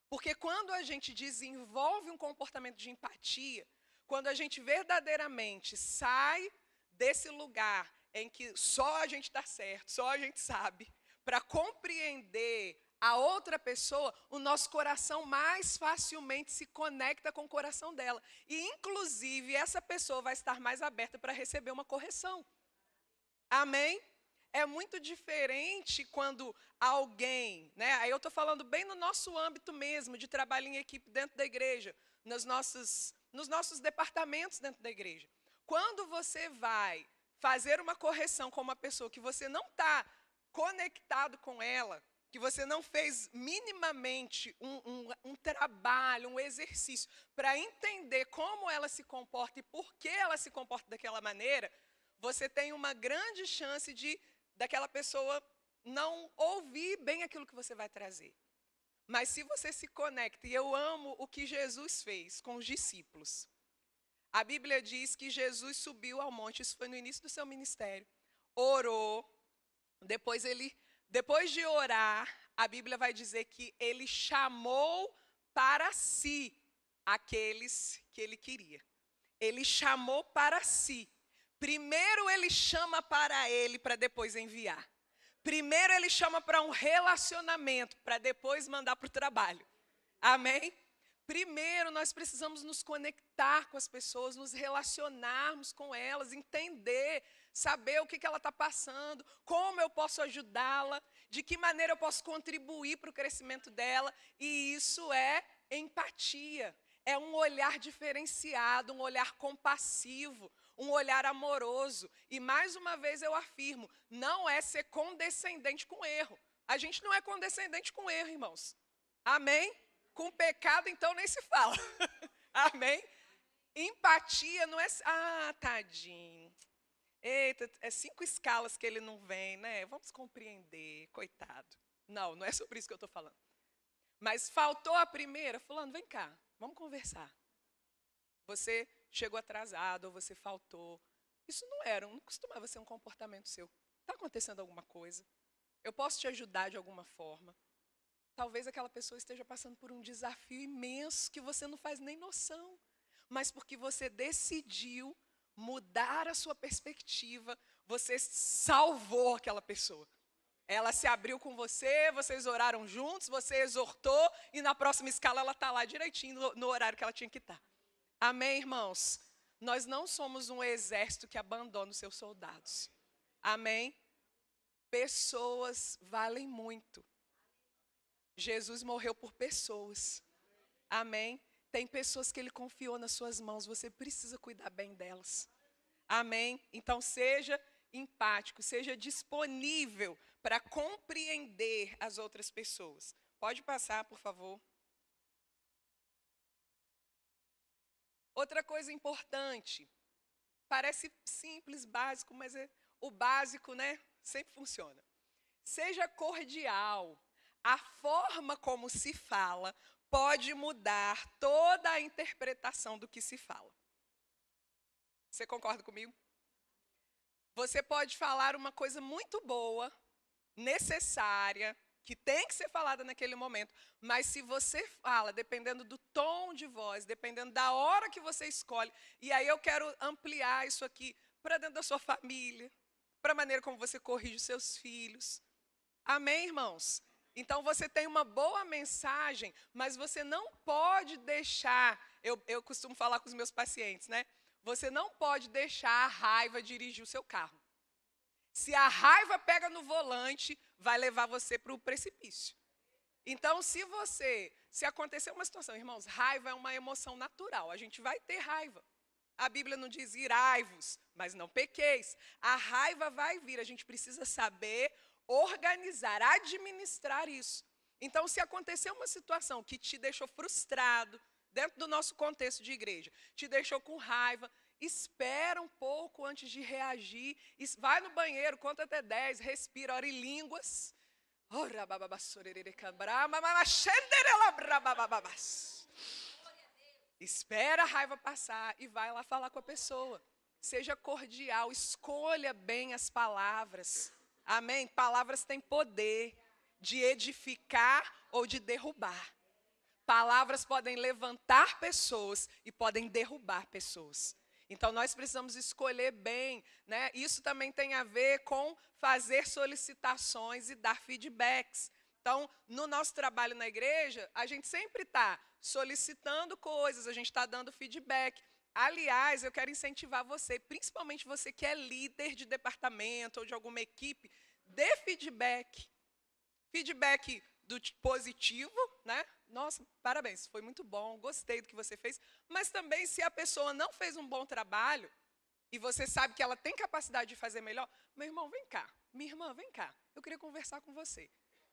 Porque quando a gente desenvolve um comportamento de empatia, quando a gente verdadeiramente sai desse lugar em que só a gente está certo, só a gente sabe, para compreender a outra pessoa, o nosso coração mais facilmente se conecta com o coração dela. E, inclusive, essa pessoa vai estar mais aberta para receber uma correção. Amém? É muito diferente quando alguém, né? Aí eu estou falando bem no nosso âmbito mesmo, de trabalho em equipe dentro da igreja, nos nossos departamentos dentro da igreja. Quando você vai fazer uma correção com uma pessoa que você não está conectado com ela, que você não fez minimamente um trabalho, um exercício para entender como ela se comporta e por que ela se comporta daquela maneira, você tem uma grande chance daquela pessoa não ouvir bem aquilo que você vai trazer. Mas se você se conecta, e eu amo o que Jesus fez com os discípulos. A Bíblia diz que Jesus subiu ao monte, isso foi no início do seu ministério, orou, depois de orar, a Bíblia vai dizer que ele chamou para si aqueles que ele queria. Ele chamou para si. Primeiro ele chama para ele, para depois enviar. Primeiro ele chama para um relacionamento, para depois mandar para o trabalho. Amém? Primeiro nós precisamos nos conectar com as pessoas, nos relacionarmos com elas, entender, saber o que ela está passando, como eu posso ajudá-la, de que maneira eu posso contribuir para o crescimento dela. E isso é empatia, é um olhar diferenciado, um olhar compassivo, um olhar amoroso. E mais uma vez eu afirmo, não é ser condescendente com erro. A gente não é condescendente com erro, irmãos. Amém? Com pecado, então, nem se fala. Amém? Empatia não é... Ah, tadinho. Eita, é 5 escalas que ele não vem, né? Vamos compreender, coitado. Não, não é sobre isso que eu estou falando. Mas faltou a primeira, fulano, vem cá, vamos conversar. Você chegou atrasado ou você faltou. Isso não costumava ser um comportamento seu. Está acontecendo alguma coisa? Eu posso te ajudar de alguma forma? Talvez aquela pessoa esteja passando por um desafio imenso que você não faz nem noção. Mas porque você decidiu mudar a sua perspectiva, você salvou aquela pessoa. Ela se abriu com você, vocês oraram juntos, você exortou e na próxima escala ela está lá direitinho no horário que ela tinha que estar. Amém, irmãos? Nós não somos um exército que abandona os seus soldados. Amém? Pessoas valem muito. Jesus morreu por pessoas. Amém? Tem pessoas que ele confiou nas suas mãos, você precisa cuidar bem delas. Amém? Então seja empático, seja disponível para compreender as outras pessoas. Pode passar, por favor. Outra coisa importante, parece simples, básico, mas o básico, né, sempre funciona. Seja cordial. A forma como se fala pode mudar toda a interpretação do que se fala. Você concorda comigo? Você pode falar uma coisa muito boa, necessária, que tem que ser falada naquele momento, mas se você fala, dependendo do tom de voz, dependendo da hora que você escolhe, e aí eu quero ampliar isso aqui para dentro da sua família, para a maneira como você corrige os seus filhos. Amém, irmãos? Então você tem uma boa mensagem, mas você não pode deixar, eu costumo falar com os meus pacientes, né? Você não pode deixar a raiva dirigir o seu carro. Se a raiva pega no volante, vai levar você para o precipício. Então, se acontecer uma situação, irmãos, raiva é uma emoção natural, a gente vai ter raiva. A Bíblia não diz irai-vos, mas não pequeis. A raiva vai vir, a gente precisa saber organizar, administrar isso. Então, se acontecer uma situação que te deixou frustrado, dentro do nosso contexto de igreja, te deixou com raiva, espera um pouco antes de reagir, vai no banheiro, conta até 10, respira, ora em línguas. Espera a raiva passar e vai lá falar com a pessoa. Seja cordial, escolha bem as palavras. Amém? Palavras têm poder de edificar ou de derrubar. Palavras podem levantar pessoas e podem derrubar pessoas. Então, nós precisamos escolher bem, né? Isso também tem a ver com fazer solicitações e dar feedbacks. Então, no nosso trabalho na igreja, a gente sempre está solicitando coisas, a gente está dando feedback. Aliás, eu quero incentivar você, principalmente você que é líder de departamento ou de alguma equipe, dê feedback. Feedback positivo, né? Nossa, parabéns, foi muito bom, gostei do que você fez. Mas também, se a pessoa não fez um bom trabalho, e você sabe que ela tem capacidade de fazer melhor, meu irmão, vem cá, minha irmã, vem cá, eu queria conversar com você.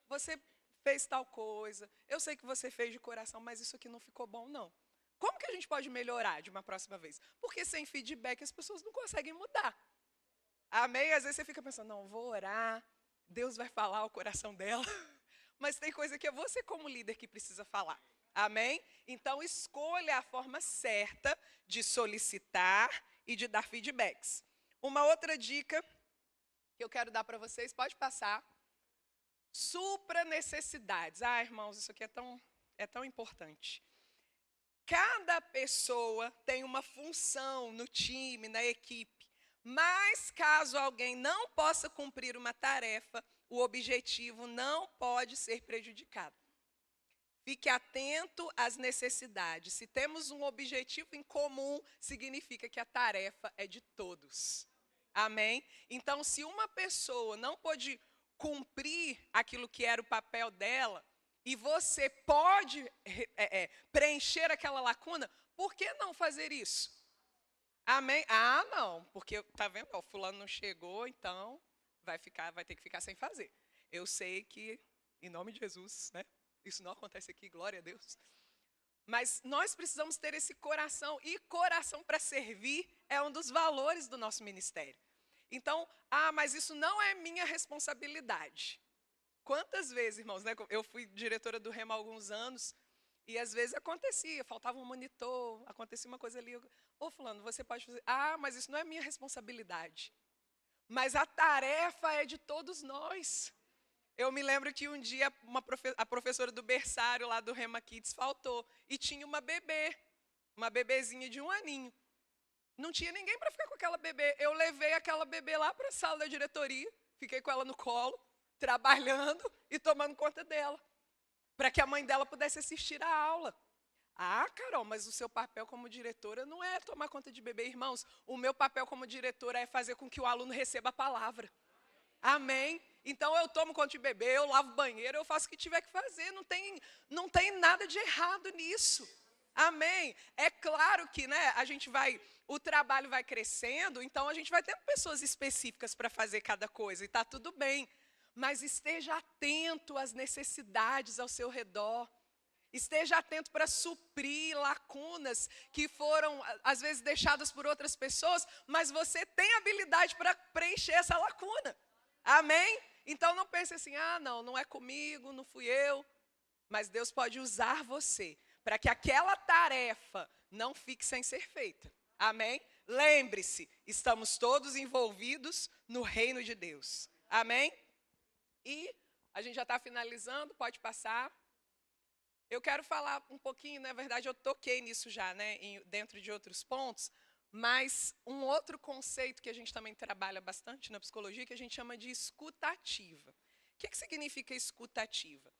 Você fez tal coisa, eu sei que você fez de coração, mas isso aqui não ficou bom, não. Como que a gente pode melhorar de uma próxima vez? Porque sem feedback as pessoas não conseguem mudar. Amém? Às vezes você fica pensando, não, vou orar, Deus vai falar o coração dela. Mas tem coisa que é você como líder que precisa falar. Amém? Então, escolha a forma certa de solicitar e de dar feedbacks. Uma outra dica que eu quero dar para vocês, pode passar. Supra necessidades. Ah, irmãos, isso aqui é tão importante. Cada pessoa tem uma função no time, na equipe. Mas caso alguém não possa cumprir uma tarefa, o objetivo não pode ser prejudicado. Fique atento às necessidades. Se temos um objetivo em comum, significa que a tarefa é de todos. Amém? Então, se uma pessoa não pôde cumprir aquilo que era o papel dela, e você pode preencher aquela lacuna, por que não fazer isso? Amém? Ah, não, porque, tá vendo? O fulano não chegou, então vai ter que ficar sem fazer. Eu sei que, em nome de Jesus, né? Isso não acontece aqui, glória a Deus. Mas nós precisamos ter esse coração, e coração para servir é um dos valores do nosso ministério. Então, mas isso não é minha responsabilidade. Quantas vezes, irmãos, né? Eu fui diretora do Rema há alguns anos, e às vezes acontecia, faltava um monitor, acontecia uma coisa ali. Ô, fulano, você pode fazer. Mas isso não é minha responsabilidade. Mas a tarefa é de todos nós. Eu me lembro que um dia a professora do berçário lá do Rema Kids faltou, e tinha uma bebezinha de 1 aninho. Não tinha ninguém para ficar com aquela bebê. Eu levei aquela bebê lá para a sala da diretoria, fiquei com ela no colo, trabalhando e tomando conta dela, para que a mãe dela pudesse assistir a aula. Carol, mas o seu papel como diretora não é tomar conta de bebê, irmãos. O meu papel como diretora é fazer com que o aluno receba a palavra. Amém? Então, eu tomo conta de bebê, eu lavo o banheiro, eu faço o que tiver que fazer. Não tem nada de errado nisso. Amém? É claro que, né, o trabalho vai crescendo, então a gente vai tendo pessoas específicas para fazer cada coisa, e está tudo bem. Mas esteja atento às necessidades ao seu redor. Esteja atento para suprir lacunas que foram, às vezes, deixadas por outras pessoas, mas você tem habilidade para preencher essa lacuna. Amém? Então não pense assim, não é comigo, não fui eu. Mas Deus pode usar você para que aquela tarefa não fique sem ser feita. Amém? Lembre-se, estamos todos envolvidos no reino de Deus. Amém? E a gente já está finalizando, pode passar. Eu quero falar um pouquinho, na verdade eu toquei nisso já, né, dentro de outros pontos, mas um outro conceito que a gente também trabalha bastante na psicologia, que a gente chama de escutativa. O que significa escutativa?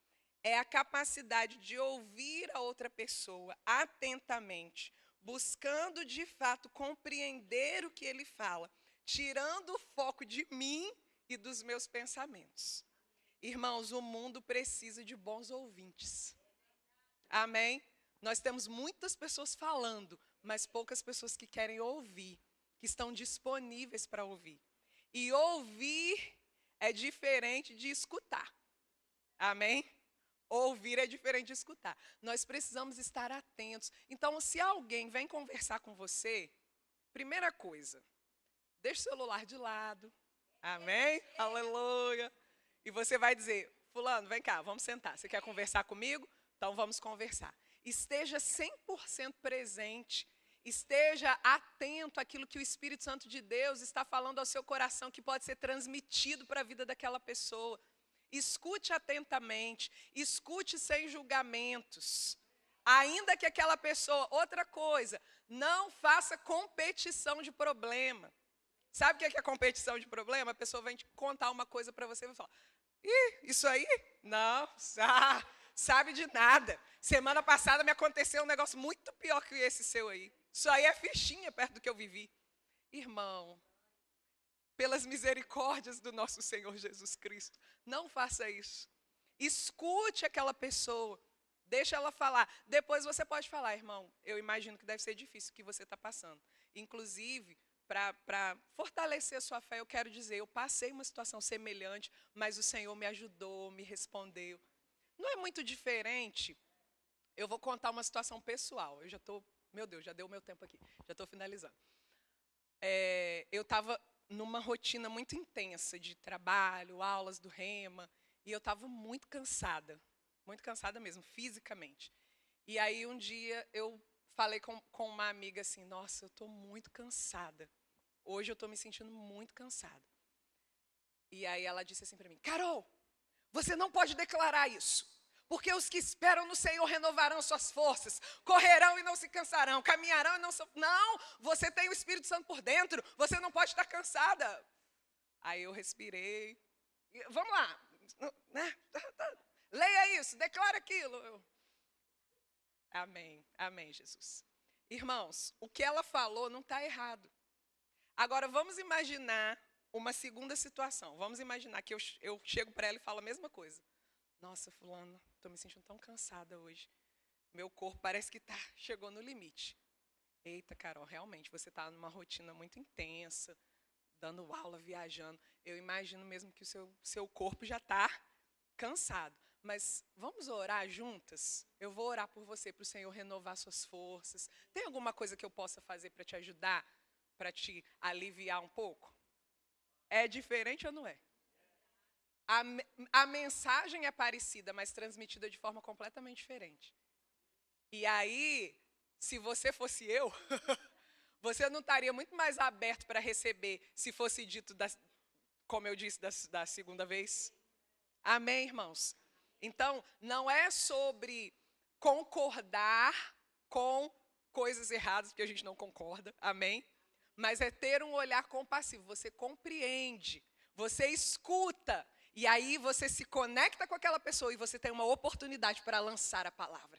É a capacidade de ouvir a outra pessoa atentamente, buscando de fato compreender o que ele fala, tirando o foco de mim e dos meus pensamentos. Irmãos, o mundo precisa de bons ouvintes. Amém? Nós temos muitas pessoas falando, mas poucas pessoas que querem ouvir, que estão disponíveis para ouvir. E ouvir é diferente de escutar. Amém? Ouvir é diferente de escutar. Nós precisamos estar atentos. Então, se alguém vem conversar com você, primeira coisa, deixa o celular de lado. Amém? Aleluia. E você vai dizer, fulano, vem cá, vamos sentar. Você quer conversar comigo? Então, vamos conversar. Esteja 100% presente. Esteja atento àquilo que o Espírito Santo de Deus está falando ao seu coração, que pode ser transmitido para a vida daquela pessoa. Escute atentamente, escute sem julgamentos. Ainda que aquela pessoa, outra coisa, não faça competição de problema. Sabe o que é competição de problema? A pessoa vem te contar uma coisa para você e vai falar, isso aí? Não, sabe de nada. Semana passada me aconteceu um negócio muito pior que esse seu aí. Isso aí é fichinha perto do que eu vivi. Irmão, pelas misericórdias do nosso Senhor Jesus Cristo, não faça isso. Escute aquela pessoa, deixa ela falar. Depois você pode falar, irmão, eu imagino que deve ser difícil o que você está passando. Inclusive, para fortalecer a sua fé, eu quero dizer, eu passei uma situação semelhante, mas o Senhor me ajudou, me respondeu. Não é muito diferente. Eu vou contar uma situação pessoal. Eu já estou, meu Deus, já deu o meu tempo aqui. Já estou finalizando. Eu estava numa rotina muito intensa de trabalho, aulas do Rema, e eu estava muito cansada mesmo, fisicamente. E aí um dia eu falei com uma amiga assim, nossa, eu estou muito cansada. Hoje eu estou me sentindo muito cansada. E aí ela disse assim para mim, Carol, você não pode declarar isso. Porque os que esperam no Senhor renovarão suas forças, correrão e não se cansarão, caminharão e não se... Não, você tem o Espírito Santo por dentro, você não pode estar cansada. Aí eu respirei. Vamos lá, né? Leia isso, declara aquilo. Amém, amém, Jesus. Irmãos, o que ela falou não está errado. Agora vamos imaginar uma segunda situação. Vamos imaginar que eu chego para ela e falo a mesma coisa. Nossa, fulano, estou me sentindo tão cansada hoje. Meu corpo parece que chegou no limite. Eita, Carol, realmente, você está numa rotina muito intensa, dando aula, viajando. Eu imagino mesmo que o seu corpo já está cansado. Mas vamos orar juntas? Eu vou orar por você, para o Senhor renovar suas forças. Tem alguma coisa que eu possa fazer para te ajudar, para te aliviar um pouco? É diferente ou não é? A mensagem é parecida, mas transmitida de forma completamente diferente. E aí, se você fosse eu, você não estaria muito mais aberto para receber se fosse dito, como eu disse, da segunda vez? Amém, irmãos? Então, não é sobre concordar com coisas erradas, porque a gente não concorda, amém? Mas é ter um olhar compassivo, você compreende, você escuta, e aí você se conecta com aquela pessoa e você tem uma oportunidade para lançar a palavra.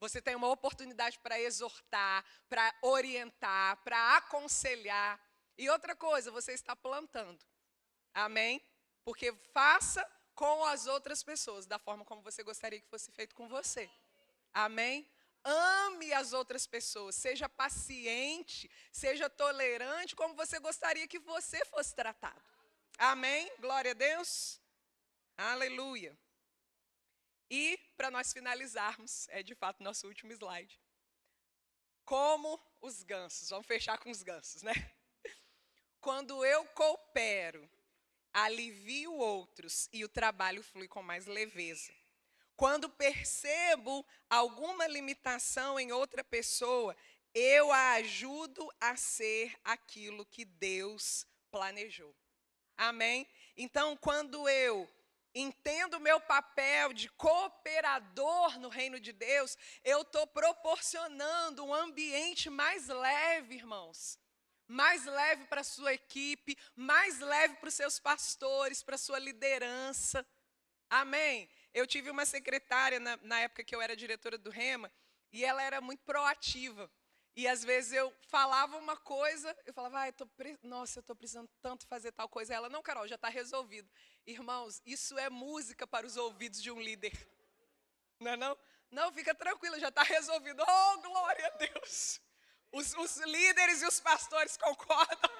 Você tem uma oportunidade para exortar, para orientar, para aconselhar. E outra coisa, você está plantando. Amém? Porque faça com as outras pessoas da forma como você gostaria que fosse feito com você. Amém? Ame as outras pessoas, seja paciente, seja tolerante, como você gostaria que você fosse tratado. Amém? Glória a Deus. Aleluia. E, para nós finalizarmos, é de fato nosso último slide. Como os gansos, vamos fechar com os gansos, né? Quando eu coopero, alivio outros e o trabalho flui com mais leveza. Quando percebo alguma limitação em outra pessoa, eu a ajudo a ser aquilo que Deus planejou. Amém? Então, quando eu entendo o meu papel de cooperador no reino de Deus, eu estou proporcionando um ambiente mais leve, irmãos. Mais leve para a sua equipe, mais leve para os seus pastores, para a sua liderança. Amém? Eu tive uma secretária na época que eu era diretora do Rema, e ela era muito proativa. E às vezes eu falava uma coisa, eu falava, nossa, eu estou precisando tanto fazer tal coisa. Ela, não, Carol, já está resolvido. Irmãos, isso é música para os ouvidos de um líder. Não é não? Não, fica tranquila, já está resolvido. Oh, glória a Deus. Os líderes e os pastores concordam.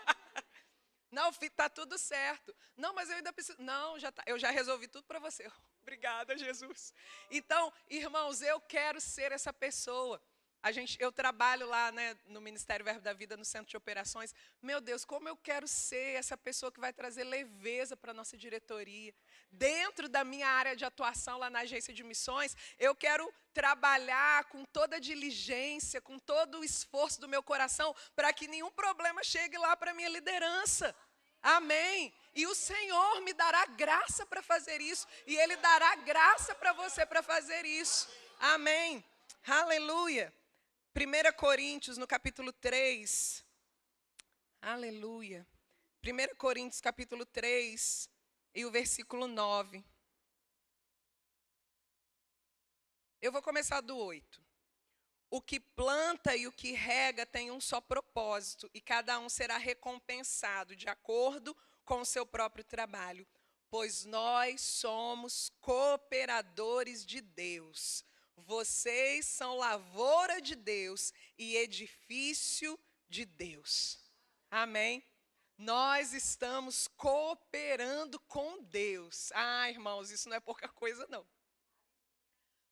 Não, está tudo certo. Não, mas eu ainda preciso. Não, eu já resolvi tudo para você. Obrigada, Jesus. Então, irmãos, eu quero ser essa pessoa. Eu trabalho lá, né, no Ministério Verbo da Vida, no Centro de Operações. Meu Deus, como eu quero ser essa pessoa que vai trazer leveza para a nossa diretoria. Dentro da minha área de atuação lá na agência de missões, eu quero trabalhar com toda a diligência, com todo o esforço do meu coração, para que nenhum problema chegue lá para a minha liderança. Amém? E o Senhor me dará graça para fazer isso, e Ele dará graça para você para fazer isso. Amém? Aleluia. 1 Coríntios, no capítulo 3. Aleluia. 1 Coríntios, capítulo 3, e o versículo 9. Eu vou começar do 8. O que planta e o que rega tem um só propósito, e cada um será recompensado de acordo com o seu próprio trabalho, pois nós somos cooperadores de Deus. Vocês são lavoura de Deus e edifício de Deus. Amém? Nós estamos cooperando com Deus. Ah, irmãos, isso não é pouca coisa, não.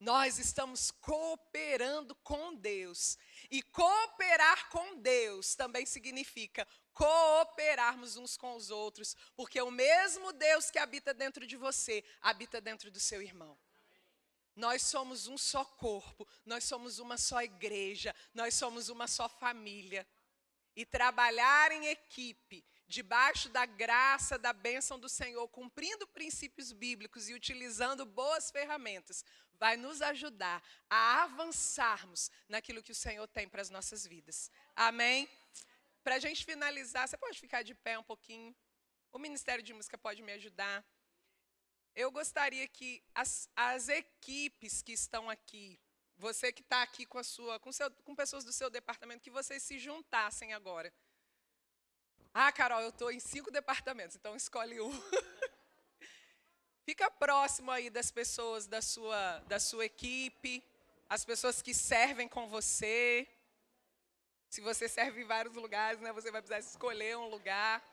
Nós estamos cooperando com Deus. E cooperar com Deus também significa cooperarmos uns com os outros. Porque o mesmo Deus que habita dentro de você, habita dentro do seu irmão. Nós somos um só corpo, nós somos uma só igreja, nós somos uma só família. E trabalhar em equipe, debaixo da graça, da bênção do Senhor, cumprindo princípios bíblicos e utilizando boas ferramentas, vai nos ajudar a avançarmos naquilo que o Senhor tem para as nossas vidas. Amém? Para a gente finalizar, você pode ficar de pé um pouquinho? O Ministério de Música pode me ajudar. Eu gostaria que as equipes que estão aqui, você que está aqui com pessoas do seu departamento, que vocês se juntassem agora. Ah, Carol, eu estou em 5 departamentos, então escolhe um. Fica próximo aí das pessoas da sua equipe, as pessoas que servem com você. Se você serve em vários lugares, né, você vai precisar escolher um lugar.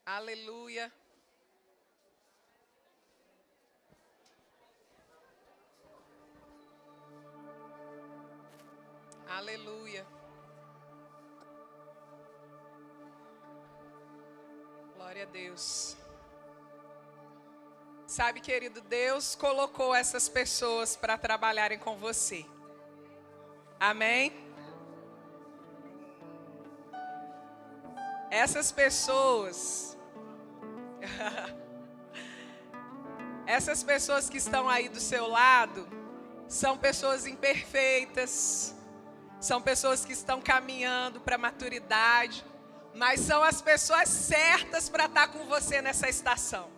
Aleluia. Aleluia. Glória a Deus. Sabe, querido, Deus colocou essas pessoas para trabalharem com você. Amém? Essas pessoas que estão aí do seu lado, são pessoas imperfeitas, são pessoas que estão caminhando para a maturidade, mas são as pessoas certas para estar com você nessa estação.